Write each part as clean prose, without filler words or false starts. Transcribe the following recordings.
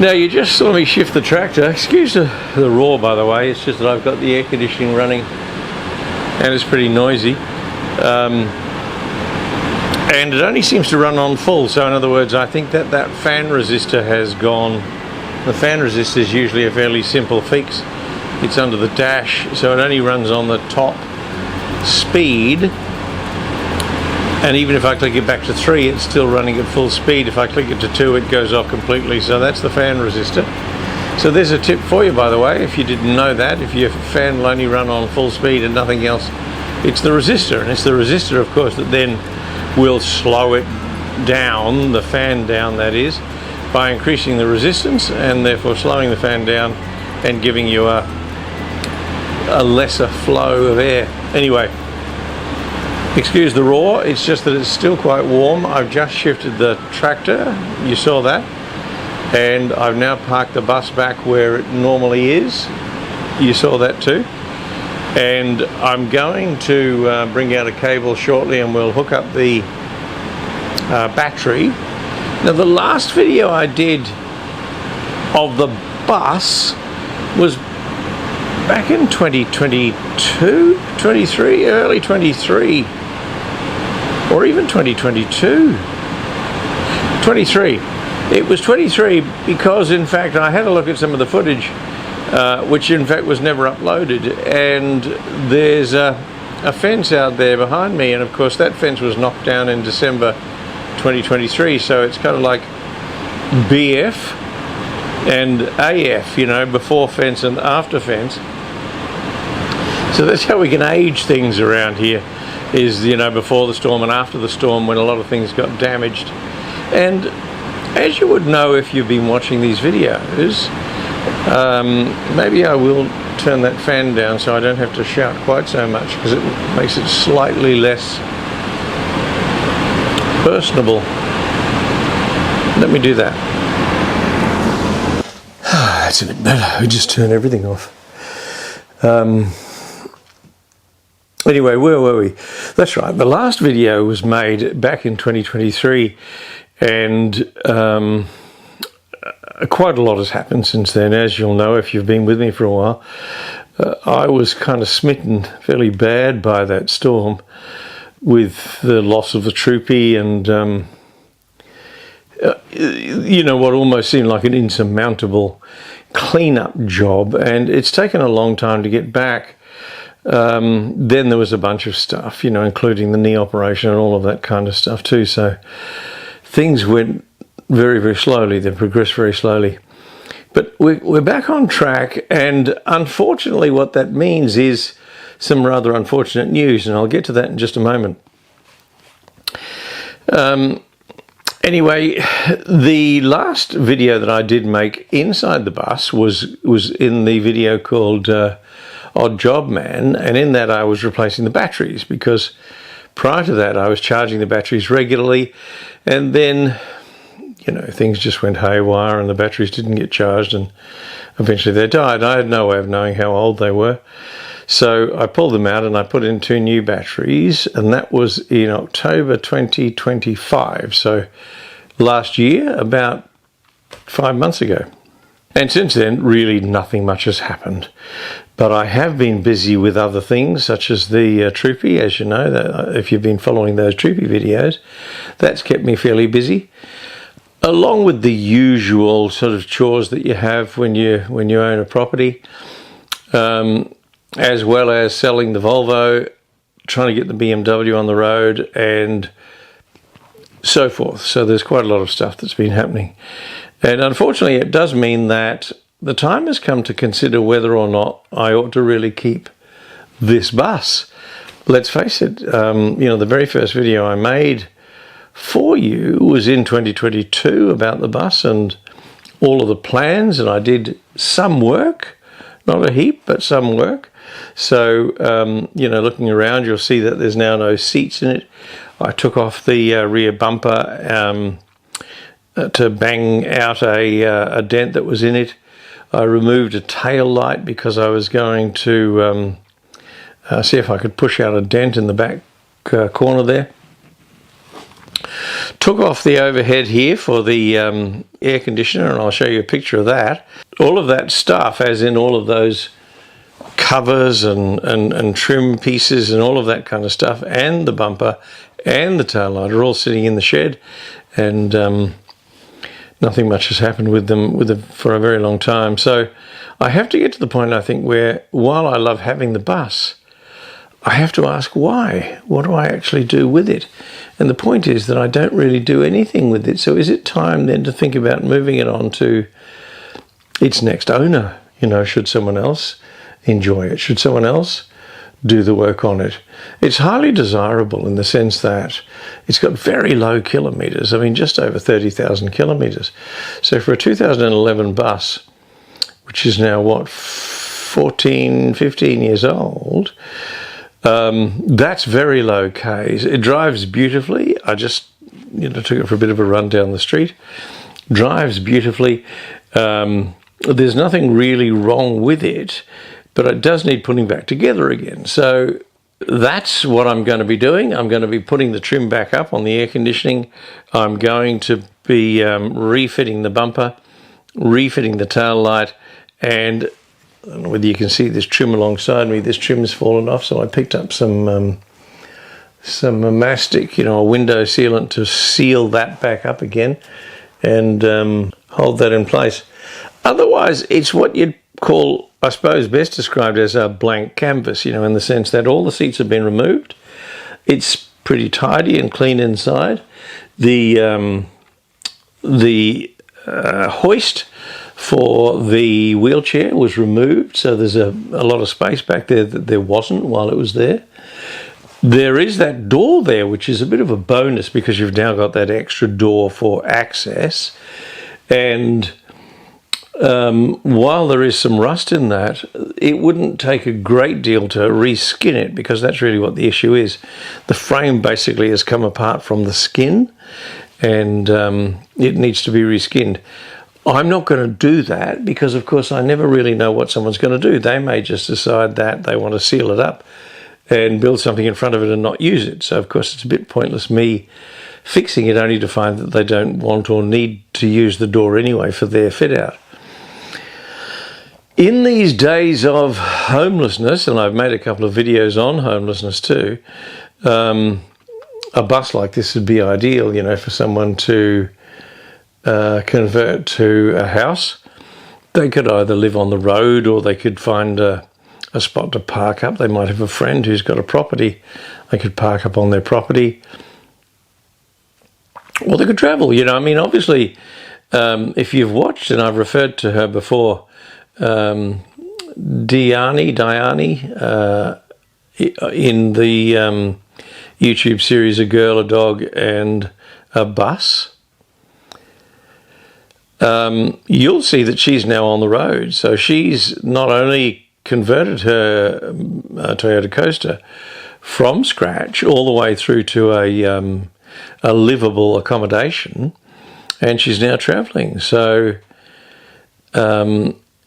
Now you just saw me shift the tractor. Excuse the roar, by the way. It's just that I've got the air conditioning running and it's pretty noisy. And it only seems to run on full, so in other words, I think that that fan resistor has gone. The fan resistor is usually a fairly simple fix. It's under the dash, so it only runs on the top speed. And even if I click it back to 3, it's still running at full speed. If I click it to 2, it goes off completely. So that's the fan resistor. So there's a tip for you, by the way, if you didn't know that. If your fan will only run on full speed and nothing else, it's the resistor. And it's the resistor, of course, that then will slow it down, the fan down that is, by increasing the resistance and therefore slowing the fan down and giving you a lesser flow of air. Anyway, excuse the roar, it's just that it's still quite warm. I've just shifted the tractor, you saw that, and I've now parked the bus back where it normally is. You saw that too. And I'm going to bring out a cable shortly and we'll hook up the battery. Now the last video I did of the bus was back in 2022, 23, early 23, or even 2022. 23. It was 23 because in fact I had a look at some of the footage which in fact was never uploaded, and there's a fence out there behind me, and of course that fence was knocked down in December 2023, so it's kind of like BF and AF, you know, before fence and after fence. So that's how we can age things around here, is, you know, before the storm and after the storm, when a lot of things got damaged. And as you would know if you've been watching these videos, maybe I will turn that fan down so I don't have to shout quite so much, because it makes it slightly less personable. Let me do that. That's a bit better. We just turn everything off. Anyway, where were we? That's right, the last video was made back in 2023, and quite a lot has happened since then, as you'll know if you've been with me for a while. I was kind of smitten fairly bad by that storm, with the loss of the troopy and you know, what almost seemed like an insurmountable cleanup job, and it's taken a long time to get back. Then there was a bunch of stuff, you know, including the knee operation and all of that kind of stuff too, so things went very, very slowly. They progressed very slowly. But we're back on track, and unfortunately what that means is some rather unfortunate news, and I'll get to that in just a moment. Anyway, the last video that I did make inside the bus was in the video called Odd Job Man, and in that I was replacing the batteries, because prior to that I was charging the batteries regularly, and then, you know, things just went haywire and the batteries didn't get charged, and eventually they died. I had no way of knowing how old they were. So I pulled them out and I put in 2 new batteries, and that was in October 2025. So last year, about 5 months ago. And since then, really nothing much has happened. But I have been busy with other things, such as the troopy, as you know, that if you've been following those troopy videos, that's kept me fairly busy, along with the usual sort of chores that you have when you own a property, as well as selling the Volvo, trying to get the BMW on the road, and so forth. So there's quite a lot of stuff that's been happening. And unfortunately, it does mean that the time has come to consider whether or not I ought to really keep this bus. Let's face it, you know, the very first video I made for you was in 2022 about the bus and all of the plans, and I did some work, not a heap, but some work. So, you know, looking around, you'll see that there's now no seats in it. I took off the rear bumper to bang out a dent that was in it. I removed a tail light because I was going to see if I could push out a dent in the back corner there. Took off the overhead here for the air conditioner, and I'll show you a picture of that. All of that stuff, as in all of those covers and trim pieces and all of that kind of stuff, and the bumper and the tail light are all sitting in the shed, and nothing much has happened with them for a very long time. So I have to get to the point, I think, where while I love having the bus, I have to ask why. What do I actually do with it? And the point is that I don't really do anything with it. So is it time then to think about moving it on to its next owner? You know, should someone else enjoy it? Should someone else do the work on it? It's highly desirable in the sense that it's got very low kilometres. I mean, just over 30,000 kilometres. So for a 2011 bus, which is now, what, 14, 15 years old, that's very low Ks. It drives beautifully. I just took it for a bit of a run down the street. Drives beautifully. There's nothing really wrong with it, but it does need putting back together again. So that's what I'm going to be doing. I'm going to be putting the trim back up on the air conditioning. I'm going to be refitting the bumper, refitting the tail light, and I don't know whether you can see this trim alongside me. This trim's fallen off, so I picked up some mastic, a window sealant, to seal that back up again and hold that in place. Otherwise, it's what you'd call, I suppose, best described as a blank canvas, in the sense that all the seats have been removed. It's pretty tidy and clean inside. The hoist for the wheelchair was removed, so there's a lot of space back there that there wasn't while it was there. There is that door there, which is a bit of a bonus because you've now got that extra door for access. And while there is some rust in that, it wouldn't take a great deal to reskin it, because that's really what the issue is. The frame basically has come apart from the skin, and it needs to be reskinned. I'm not going to do that because, of course, I never really know what someone's going to do. They may just decide that they want to seal it up and build something in front of it and not use it. So, of course, it's a bit pointless me fixing it only to find that they don't want or need to use the door anyway for their fit-out. In these days of homelessness, and I've made a couple of videos on homelessness too, a bus like this would be ideal, for someone to convert to a house. They could either live on the road, or they could find a spot to park up. They might have a friend who's got a property. They could park up on their property, or they could travel. Obviously, if you've watched, and I've referred to her before, Diani, in the YouTube series A Girl, a Dog and a Bus, you'll see that she's now on the road. So she's not only converted her Toyota Coaster from scratch all the way through to a livable accommodation, and she's now travelling. So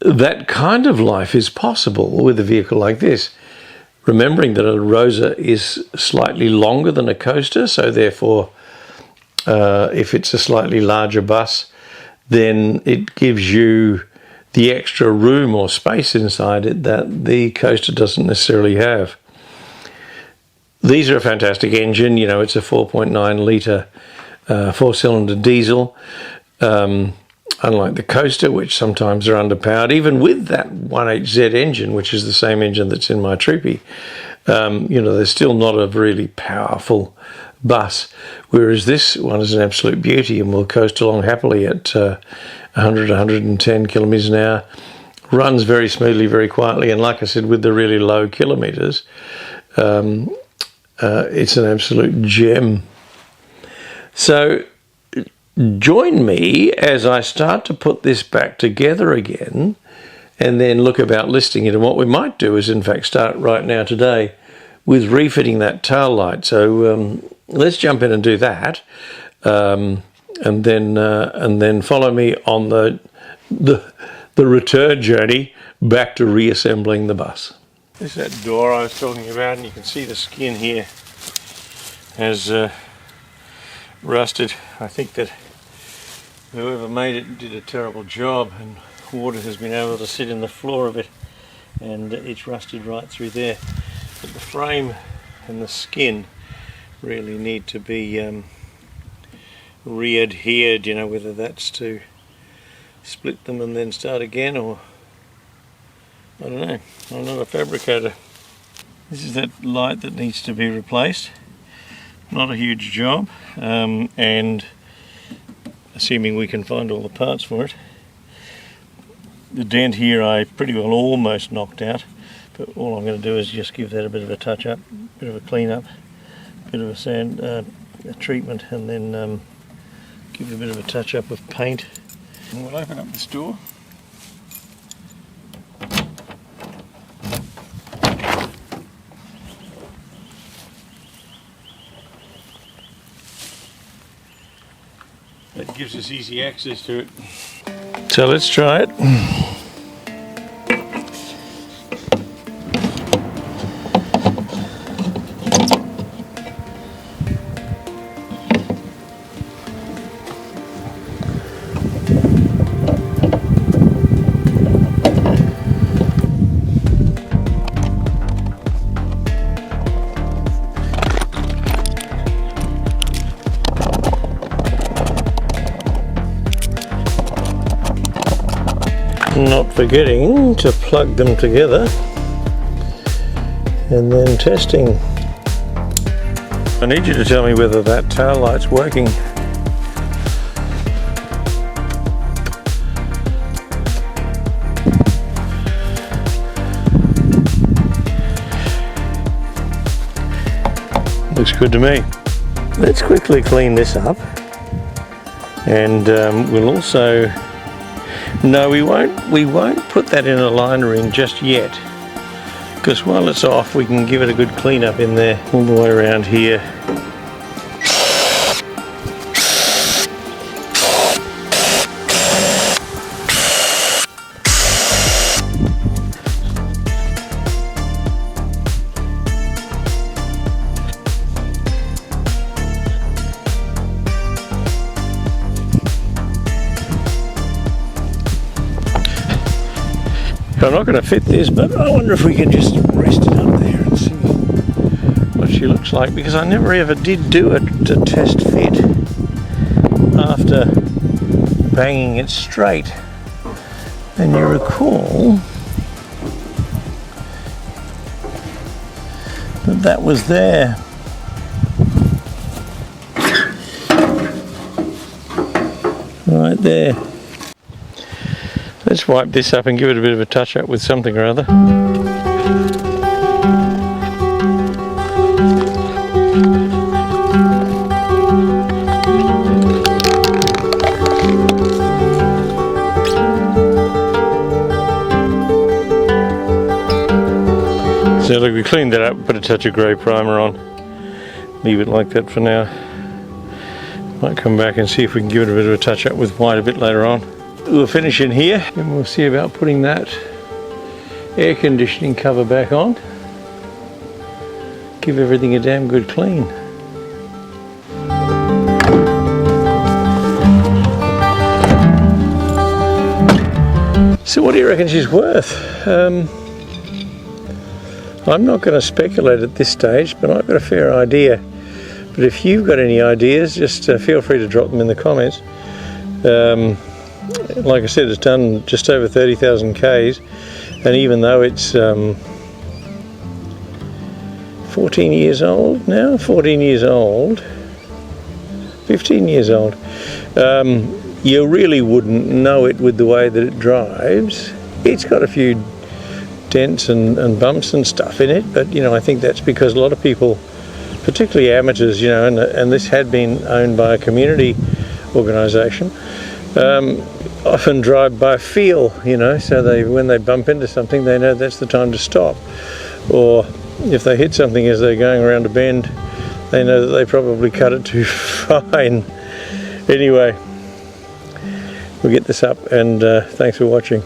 that kind of life is possible with a vehicle like this. Remembering that a Rosa is slightly longer than a coaster, so therefore if it's a slightly larger bus, then it gives you the extra room or space inside it that the coaster doesn't necessarily have. These are a fantastic engine. It's a 4.9 litre 4-cylinder diesel. Unlike the coaster, which sometimes are underpowered, even with that 1HZ engine, which is the same engine that's in my Troopy, they're still not a really powerful bus, whereas this one is an absolute beauty and will coast along happily at 100, 110 kilometres an hour, runs very smoothly, very quietly, and like I said, with the really low kilometres, it's an absolute gem. So join me as I start to put this back together again, and then look about listing it. And what we might do is, in fact, start right now today with refitting that tail light. So let's jump in and do that, and then follow me on the return journey back to reassembling the bus. There's that door I was talking about, and you can see the skin here has rusted. I think that whoever made it did a terrible job, and water has been able to sit in the floor of it, and it's rusted right through there. But the frame and the skin really need to be re-adhered, you know, whether that's to split them and then start again, or I don't know. I'm not a fabricator. This is that light that needs to be replaced. Not a huge job, and assuming we can find all the parts for it. The dent here I pretty well almost knocked out, but all I'm going to do is just give that a bit of a touch up, a bit of a clean up, a bit of a sand a treatment, and then give it a bit of a touch up with paint. And we'll open up this door. That gives us easy access to it. So let's try it. Not forgetting to plug them together and then testing. I need you to tell me whether that tail light's working. Looks good to me. Let's quickly clean this up, and we'll also no, we won't put that in a liner ring just yet, because while it's off we can give it a good clean up in there all the way around here. I'm not going to fit this, but I wonder if we can just rest it up there and see what she looks like, because I never ever did do a test fit after banging it straight. And you recall that was there. Right there. Let's wipe this up and give it a bit of a touch up with something or other. So look, we cleaned that up, put a touch of grey primer on. Leave it like that for now. Might come back and see if we can give it a bit of a touch up with white a bit later on. We'll finish in here and we'll see about putting that air conditioning cover back on. Give everything a damn good clean. So what do you reckon she's worth? I'm not going to speculate at this stage, but I've got a fair idea. But if you've got any ideas, just feel free to drop them in the comments. Like I said, it's done just over 30,000 Ks, and even though it's 14 years old now, 15 years old, you really wouldn't know it with the way that it drives. It's got a few dents and bumps and stuff in it, but you know, I think that's because a lot of people, particularly amateurs, you know, and this had been owned by a community organisation, often drive by feel, you know, so when they bump into something, they know that's the time to stop. Or if they hit something as they're going around a bend, they know that they probably cut it too fine. Anyway, we'll get this up, and thanks for watching.